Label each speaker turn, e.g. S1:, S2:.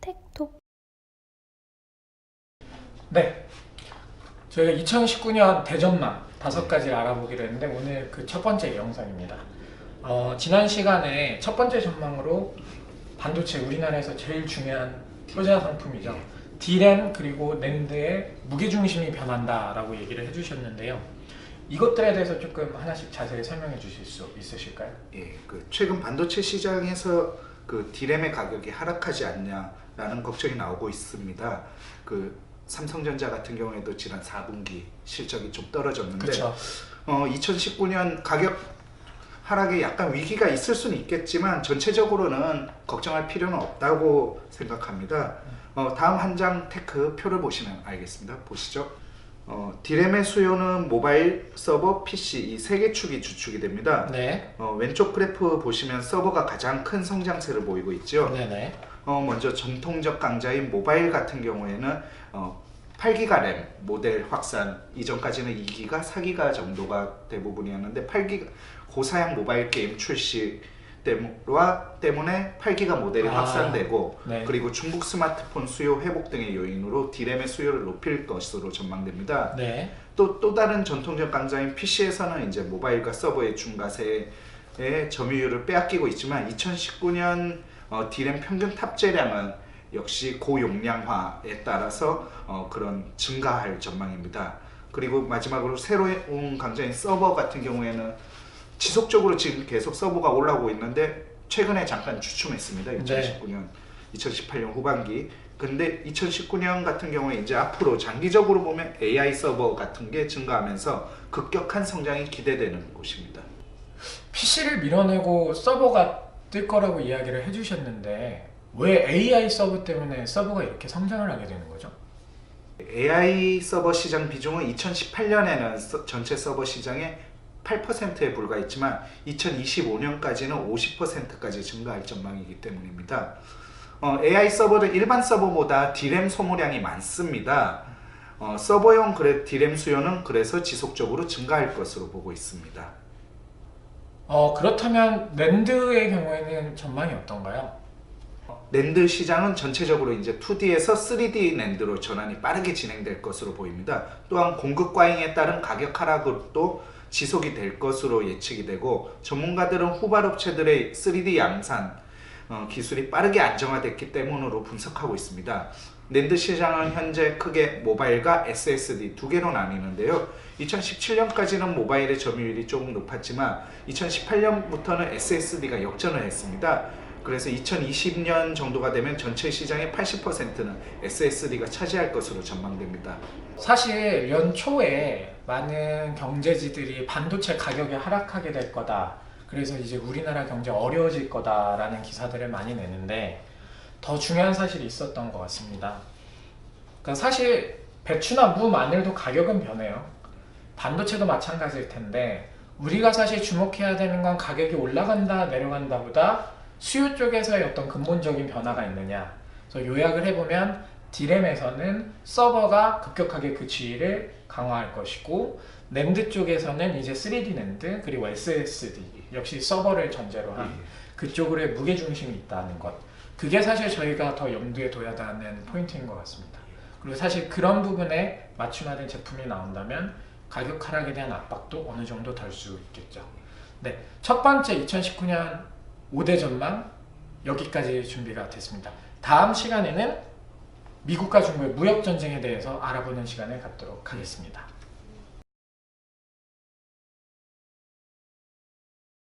S1: 텍톡.
S2: 네, 저희가 2019년 대전망 5가지를 알아보기로 했는데 오늘 그 첫 번째 영상입니다. 지난 시간에 첫 번째 전망으로 반도체, 우리나라에서 제일 중요한 효자 상품이죠. D램 그리고 낸드의 무게중심이 변한다라고 얘기를 해주셨는데요. 이것들에 대해서 조금 하나씩 자세히 설명해 주실 수 있으실까요?
S3: 예, 최근 반도체 시장에서 D램의 가격이 하락하지 않냐라는 걱정이 나오고 있습니다. 삼성전자 같은 경우에도 지난 4분기 실적이 좀 떨어졌는데,
S2: 그쵸.
S3: 2019년 가격 하락에 약간 위기가 있을 수는 있겠지만 전체적으로는 걱정할 필요는 없다고 생각합니다. 다음 한 장 테크 표를 보시면 알겠습니다. 보시죠. D램의 수요는 모바일, 서버, PC 이 세 개 축이 주축이 됩니다.
S2: 네.
S3: 왼쪽 그래프 보시면 서버가 가장 큰 성장세를 보이고 있죠.
S2: 네네.
S3: 먼저 전통적 강자인 모바일 같은 경우에는 8기가 램 모델 확산, 이전까지는 2기가, 4기가 정도가 대부분이었는데 8기가 고사양 모바일 게임 출시 때문에 8기가 모델이 확산되고,
S2: 네.
S3: 그리고 중국 스마트폰 수요 회복 등의 요인으로 D램의 수요를 높일 것으로 전망됩니다.
S2: 네.
S3: 또 다른 전통적 강자인 PC에서는 이제 모바일과 서버의 중과세의 점유율을 빼앗기고 있지만 2019년 D램 평균 탑재량은 역시 고용량화에 따라서 그런 증가할 전망입니다. 그리고 마지막으로 새로운 강자인 서버 같은 경우에는 지속적으로 지금 계속 서버가 올라오고 있는데 최근에 잠깐 주춤했습니다. 2019년, 2018년 후반기. 근데 2019년 같은 경우에 이제 앞으로 장기적으로 보면 AI 서버 같은 게 증가하면서 급격한 성장이 기대되는 곳입니다.
S2: PC를 밀어내고 서버가 뜰 거라고 이야기를 해주셨는데 왜 AI 서버 때문에 서버가 이렇게 성장을 하게 되는 거죠?
S3: AI 서버 시장 비중은 2018년에는 전체 서버 시장의 8%에 불과했지만 2025년까지는 50%까지 증가할 전망이기 때문입니다. AI 서버는 일반 서버보다 D램 소모량이 많습니다. 서버용 D램 수요는 그래서 지속적으로 증가할 것으로 보고 있습니다.
S2: 그렇다면 낸드의 경우에는 전망이 어떤가요?
S3: 낸드 시장은 전체적으로 이제 2D에서 3D 낸드로 전환이 빠르게 진행될 것으로 보입니다. 또한 공급 과잉에 따른 가격 하락도 지속이 될 것으로 예측이 되고, 전문가들은 후발업체들의 3D 양산 기술이 빠르게 안정화됐기 때문으로 분석하고 있습니다. 낸드 시장은 현재 크게 모바일과 SSD 두 개로 나뉘는데요. 2017년까지는 모바일의 점유율이 조금 높았지만 2018년부터는 SSD가 역전을 했습니다. 그래서 2020년 정도가 되면 전체 시장의 80%는 SSD가 차지할 것으로 전망됩니다.
S2: 사실 연초에 많은 경제지들이 반도체 가격이 하락하게 될 거다, 그래서 이제 우리나라 경제 어려워질 거다라는 기사들을 많이 내는데 더 중요한 사실이 있었던 것 같습니다. 그러니까 사실 배추나 무, 마늘도 가격은 변해요. 반도체도 마찬가지일 텐데 우리가 사실 주목해야 되는 건 가격이 올라간다 내려간다 보다 수요 쪽에서의 어떤 근본적인 변화가 있느냐. 그래서 요약을 해보면 D램에서는 서버가 급격하게 그 지위를 강화할 것이고, 낸드 쪽에서는 이제 3D 낸드 그리고 SSD 역시 서버를 전제로 한 그쪽으로의 무게중심이 있다는 것, 그게 사실 저희가 더 염두에 둬야 하는 포인트인 것 같습니다. 그리고 사실 그런 부분에 맞춤화된 제품이 나온다면 가격 하락에 대한 압박도 어느 정도 덜 수 있겠죠. 네, 첫 번째 2019년 5대 전망 여기까지 준비가 됐습니다. 다음 시간에는 미국과 중국의 무역 전쟁에 대해서 알아보는 시간을 갖도록 하겠습니다.